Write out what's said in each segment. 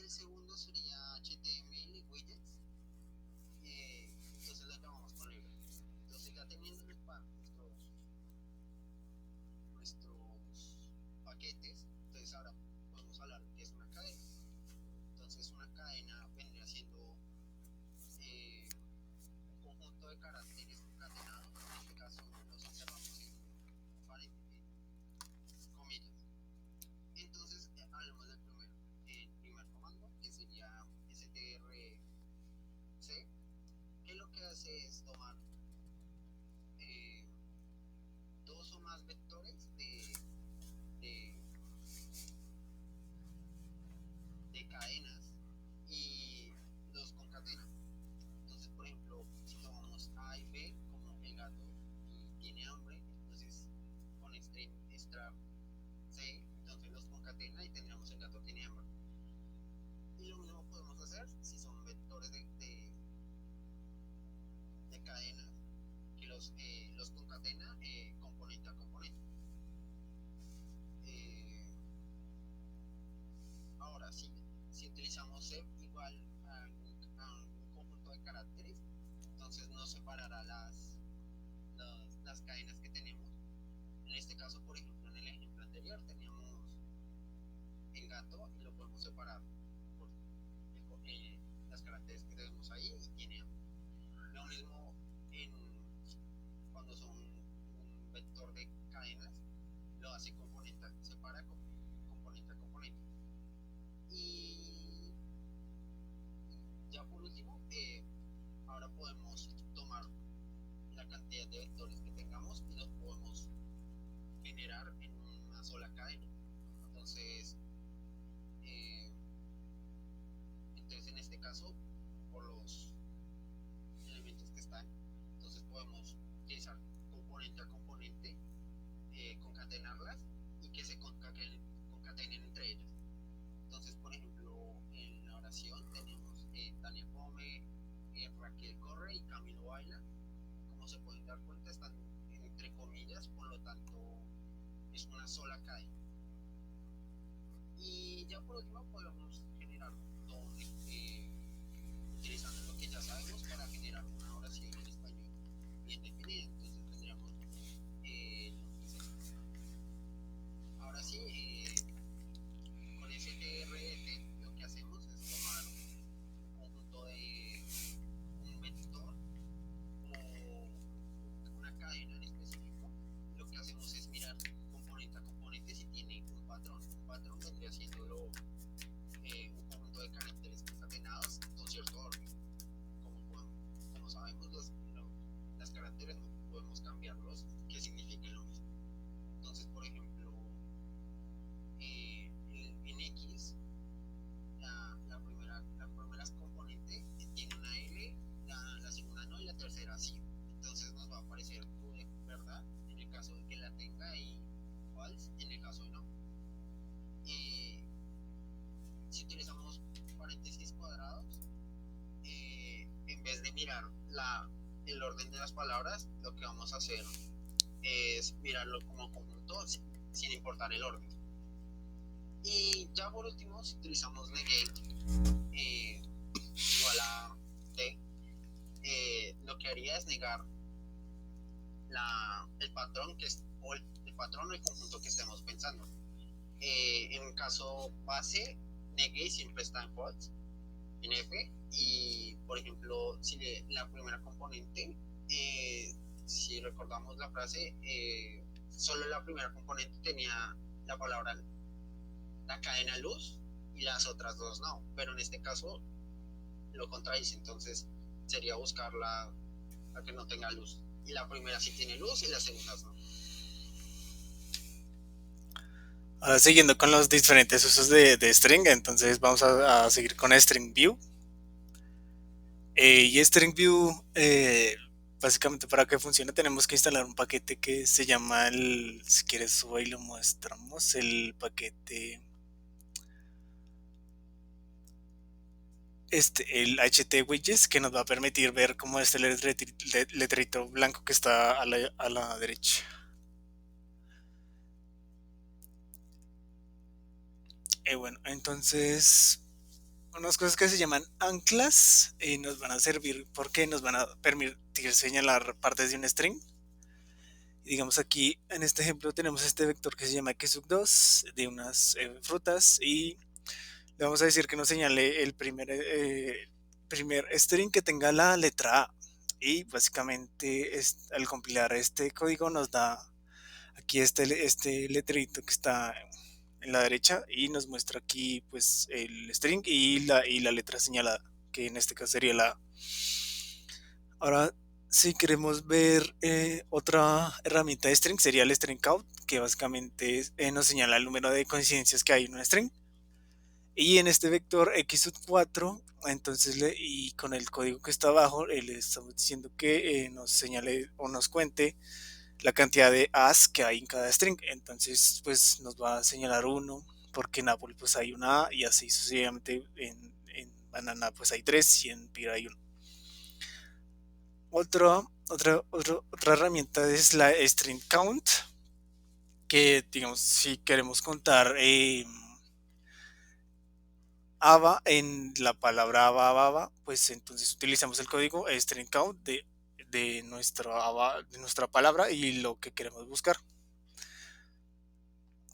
el segundo sería HTML y widgets. Entonces lo llamamos con libre. Entonces ya teniendo nuestros paquetes, entonces ahora podemos hablar de qué es una cadena. Entonces una cadena vendría siendo un conjunto de caracteres concatenados. En este caso los encerramos en comillas. Entonces hablemos del primero. El primer comando, que sería strc, que lo que hace es tomar eh, dos o más vectores de, de cadenas y los concatena. Entonces, por ejemplo, si tomamos A y B como el gato y tiene hambre, entonces con string extra C, entonces los concatena y tendríamos el gato tiene hambre. Y lo mismo podemos hacer si son vectores de cadenas que los concatena componente a componente. Eh, Ahora, si utilizamos C igual a un conjunto de caracteres, entonces nos separará las cadenas que tenemos. En este caso, por ejemplo, en el ejemplo anterior teníamos el gato y lo podemos separar por las caracteres que tenemos ahí y tiene lo mismo en, cuando son un vector de cadenas, lo hace componente, separa componente a componente. Y ya por último, ahora podemos tomar la cantidad de vectores que tengamos y los podemos generar en una sola cadena. Entonces, eh, entonces en este caso, por los elementos que están, entonces podemos utilizar componente a componente, concatenarlas y que se concatenen entre ellas. Entonces, por ejemplo, en la oración tenemos Tania come, Raquel corre y Camilo baila. Como se pueden dar cuenta, están entre comillas, por lo tanto es una sola cadena. Y ya por último podemos generar doble, utilizando lo que ya sabemos para generar una oración en español bien definida. Entonces tendríamos lo que es ahora sí, con strdt lo que hacemos es tomar un conjunto de un vector o una cadena en específico. Lo que hacemos es mirar componente a componente si tiene un patrón. Un patrón vendría siendo un conjunto de caracteres concatenados con cierto orden. Como sabemos, las caracteres no podemos cambiarlos que signifiquen lo mismo. Entonces, por ejemplo, en X, la primera componente tiene una L, la segunda no y la tercera sí. Entonces nos va a aparecer true, verdad, en el caso de que la tenga, y false en el caso de no. Si utilizamos paréntesis cuadrados, en vez de mirar el orden de las palabras, lo que vamos a hacer es mirarlo como conjunto sin importar el orden. Y ya por último, si utilizamos negate igual a t, lo que haría es negar el patrón o el patrón o el conjunto que estemos pensando. En un caso base, negate siempre está en false, en F, y por ejemplo, si la primera componente, si recordamos la frase, solo la primera componente tenía la palabra, la cadena luz, y las otras dos no, pero en este caso lo contradice, entonces sería buscar la que no tenga luz, y la primera sí tiene luz y las segundas no. Ahora siguiendo con los diferentes usos de string, entonces vamos a seguir con string view. Y string view, básicamente para que funcione tenemos que instalar un paquete que se llama si quieres suba y lo mostramos, el paquete el htwidgets, que nos va a permitir ver cómo este letrito blanco que está a la derecha. Bueno, entonces unas cosas que se llaman anclas y nos van a servir porque nos van a permitir señalar partes de un string. Digamos aquí en este ejemplo tenemos este vector que se llama x2 de unas frutas y le vamos a decir que nos señale el primer string que tenga la letra A. Y básicamente al compilar este código nos da aquí este letrerito que está en la derecha y nos muestra aquí pues el string y la letra señalada, que en este caso sería la A. Ahora, si queremos ver otra herramienta de string, sería el string count, que básicamente nos señala el número de coincidencias que hay en un string. Y en este vector x4, entonces, y con el código que está abajo, le estamos diciendo que nos señale o nos cuente la cantidad de as que hay en cada string. Entonces, pues nos va a señalar uno, porque en Apple pues hay una A y así sucesivamente en Banana pues hay tres y en Pira hay uno. Otra herramienta es la string count, que digamos si queremos contar ABA en la palabra ABA, pues entonces utilizamos el código string count de nuestra palabra y lo que queremos buscar.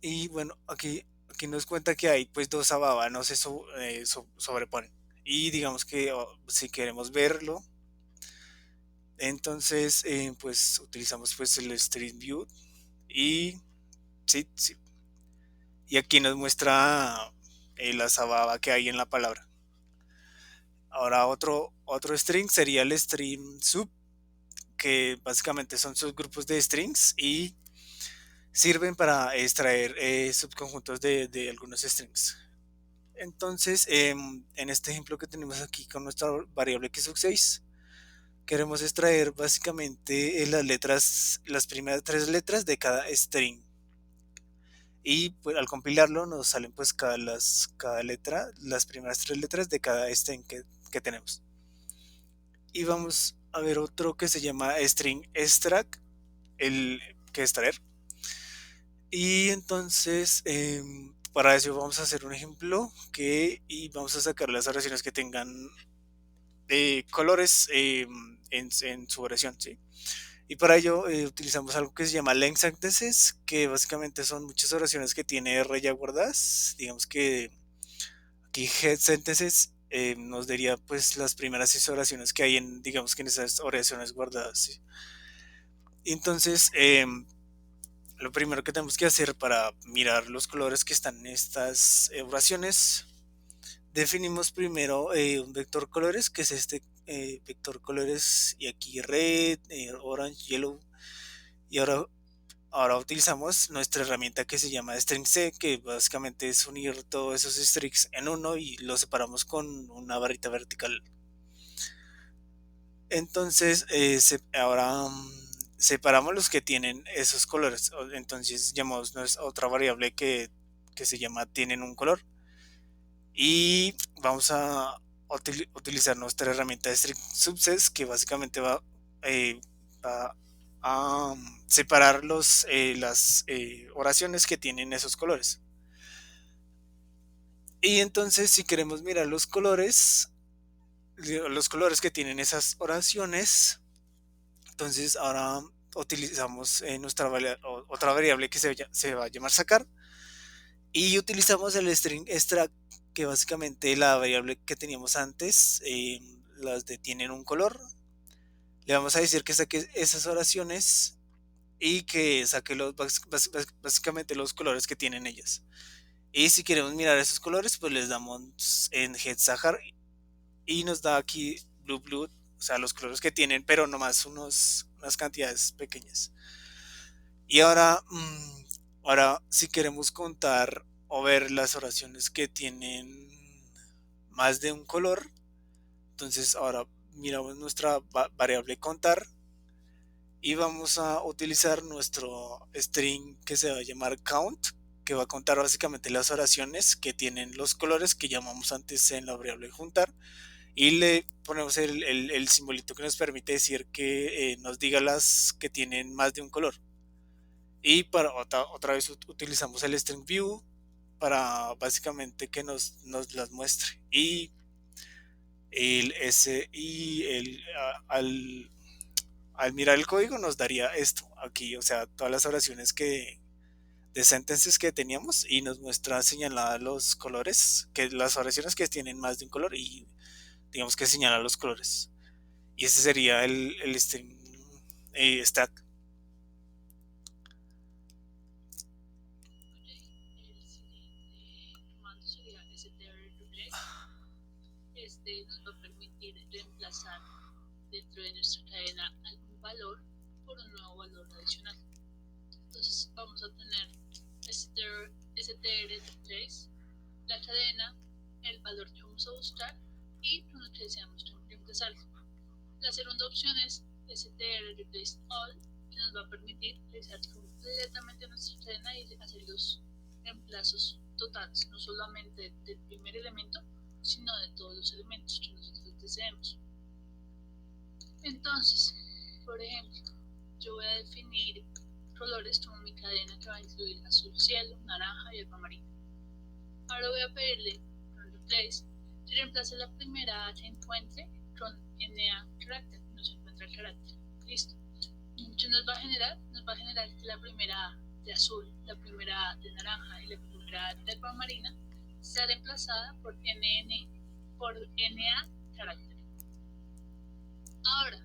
Y bueno, aquí nos cuenta que hay pues dos ABA, no se sobreponen. Y digamos que si queremos verlo, entonces pues utilizamos pues el string view y sí, sí. Y aquí nos muestra la sababa que hay en la palabra. Ahora otro string sería el string sub, que básicamente son subgrupos de strings y sirven para extraer subconjuntos de algunos strings. Entonces, en este ejemplo que tenemos aquí con nuestra variable x6, queremos extraer básicamente las primeras tres letras de cada string. Y pues, al compilarlo nos salen pues cada letra, las primeras tres letras de cada string que tenemos. Y vamos a ver otro que se llama string extract, el que extraer. Y entonces para eso vamos a hacer un ejemplo y vamos a sacar las oraciones que tengan colores en su oración, ¿sí? Y para ello utilizamos algo que se llama length sentences, que básicamente son muchas oraciones que tiene R ya guardadas. Digamos que aquí head sentences nos daría pues las primeras 6 oraciones que hay digamos que en esas oraciones guardadas, ¿sí? Entonces, lo primero que tenemos que hacer para mirar los colores que están en estas oraciones, definimos primero un vector colores, que es este vector colores, y aquí red, orange, yellow. Y ahora utilizamos nuestra herramienta que se llama string-c, que básicamente es unir todos esos strings en uno y los separamos con una barrita vertical. Entonces, ahora separamos los que tienen esos colores. Entonces, llamamos otra variable que se llama tienen un color. Y vamos a utilizar nuestra herramienta de string subsets, que básicamente va a separar las oraciones que tienen esos colores. Y entonces si queremos mirar los colores que tienen esas oraciones, entonces ahora utilizamos otra variable que se va a llamar sacar y utilizamos el string extract, que básicamente la variable que teníamos antes, las de tienen un color, le vamos a decir que saque esas oraciones y que saque básicamente los colores que tienen ellas. Y si queremos mirar esos colores, pues les damos en head Sahar y nos da aquí blue, o sea, los colores que tienen, pero nomás unas cantidades pequeñas. Y ahora si queremos contar o ver las oraciones que tienen más de un color, entonces ahora miramos nuestra variable contar y vamos a utilizar nuestro string que se va a llamar count, que va a contar básicamente las oraciones que tienen los colores que llamamos antes en la variable juntar, y le ponemos el simbolito que nos permite decir que nos diga las que tienen más de un color. Y para otra vez utilizamos el string view para básicamente que nos las muestre. Al mirar el código nos daría esto aquí, o sea, todas las oraciones de sentences que teníamos y nos muestra señaladas los colores, que las oraciones que tienen más de un color y digamos que señala los colores. Y ese sería el string stack. Ok, el siguiente comando sería strreplace. Este nos va a permitir reemplazar dentro de nuestra cadena algún valor por un nuevo valor adicional. Entonces vamos a tener strreplace, la cadena, el valor que vamos a buscar y con lo que deseamos reemplazarlo. La segunda opción es strreplace all, que nos va a permitir realizar completamente nuestra cadena y hacer los reemplazos totales, no solamente del primer elemento, sino de todos los elementos que nosotros deseemos. Entonces, por ejemplo, yo voy a definir colores como mi cadena que va a incluir azul cielo, naranja y alba marina. Ahora voy a pedirle con replace que reemplace la primera A que encuentre con NA carácter, nos encuentra el carácter. Listo. ¿Qué nos va a generar? Nos va a generar que la primera A de azul, la primera A de naranja y la primera A de alba marina sea reemplazada por NA carácter. Ahora,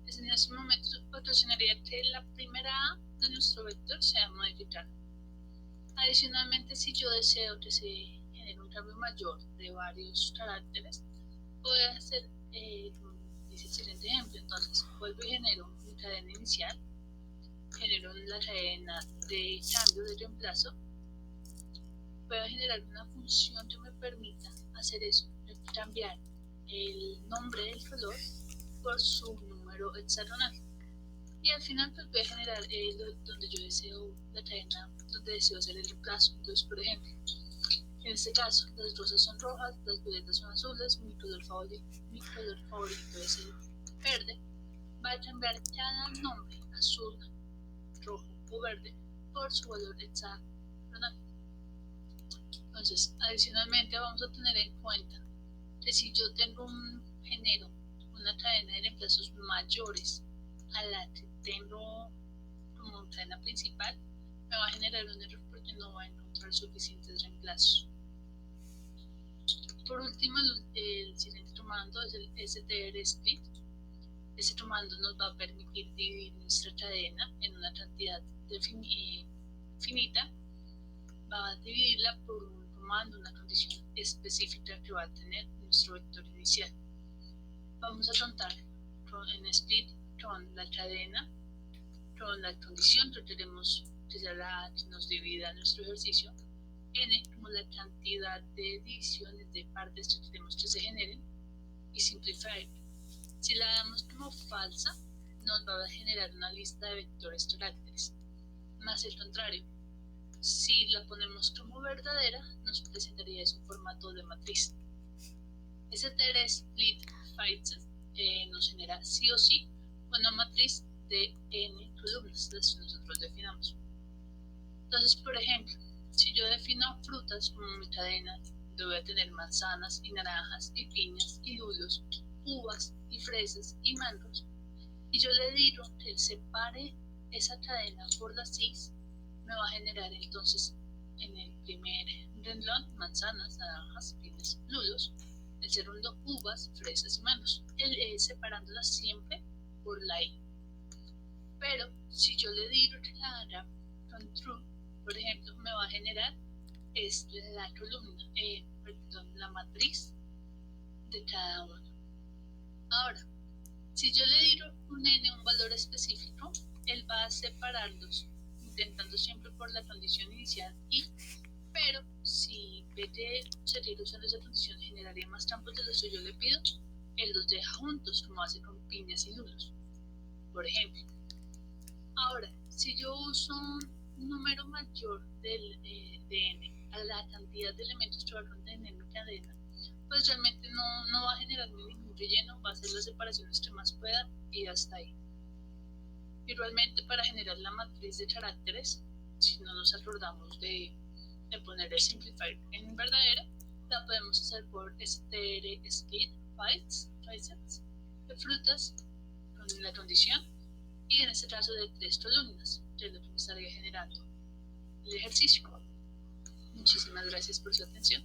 en ese momento ocasionaría que la primera A de nuestro vector sea modificada. Adicionalmente, si yo deseo que se genere un cambio mayor de varios caracteres, voy a hacer, dice el siguiente ejemplo. Entonces, vuelvo y genero mi cadena inicial, genero la cadena de cambio de reemplazo, voy a generar una función que me permita hacer eso, cambiar el nombre del color por su número hexagonal. Y al final pues voy a generar donde yo deseo la cadena, donde deseo hacer el reemplazo. Entonces, por ejemplo, en este caso, las rosas son rojas, las violetas son azules, mi color favorito es el verde. Va a cambiar cada nombre, azul, rojo o verde, por su valor hexagonal. Entonces, adicionalmente vamos a tener en cuenta que si yo genero una cadena de reemplazos mayores a la que tengo como cadena principal, me va a generar un error porque no va a encontrar suficientes reemplazos. Por último, el siguiente comando es el strsplit. Este comando nos va a permitir dividir nuestra cadena en una cantidad finita. Va a dividirla por un comando, una condición específica que va a tener nuestro vector inicial. Vamos a contar en split con la cadena, con la condición que queremos que sea la que nos divida nuestro ejercicio, n como la cantidad de divisiones de partes que queremos que se generen, y simplify. Si la damos como falsa, nos va a generar una lista de vectores caracteres, más el contrario. Si la ponemos como verdadera, nos presentaría en formato de matriz. Strsplit nos genera sí o sí una matriz de n columnas, las que nosotros definamos. Entonces, por ejemplo, si yo defino frutas como mi cadena, yo voy a tener manzanas y naranjas y piñas y lulos, uvas y fresas y mangos, y yo le digo que separe esa cadena por las cis, me va a generar entonces en el primer renglón manzanas, naranjas, piñas, lulos, el segundo uvas, fresas y mangos, separándolas siempre por la i. Pero si yo le digo que la haga con true, por ejemplo, me va a generar la columna, la matriz de cada uno. Ahora, si yo le digo un n, un valor específico, él va a separarlos, intentando siempre por la condición inicial y, pero si ve que seguir usando esa condición generaría más campos de los que yo le pido, él los deja juntos, como hace con piñas y lulos, por ejemplo. Ahora, si yo uso un número mayor de n a la cantidad de elementos que va a contener mi cadena, pues realmente no va a generar ningún relleno, va a hacer las separaciones que más pueda y hasta ahí. Igualmente, para generar la matriz de caracteres, si no nos acordamos de de poner el simplifier en verdadera, la podemos hacer por str split biceps de frutas con la condición y en este caso de 3 columnas, que es lo que me estaría generando el ejercicio. Muchísimas gracias por su atención.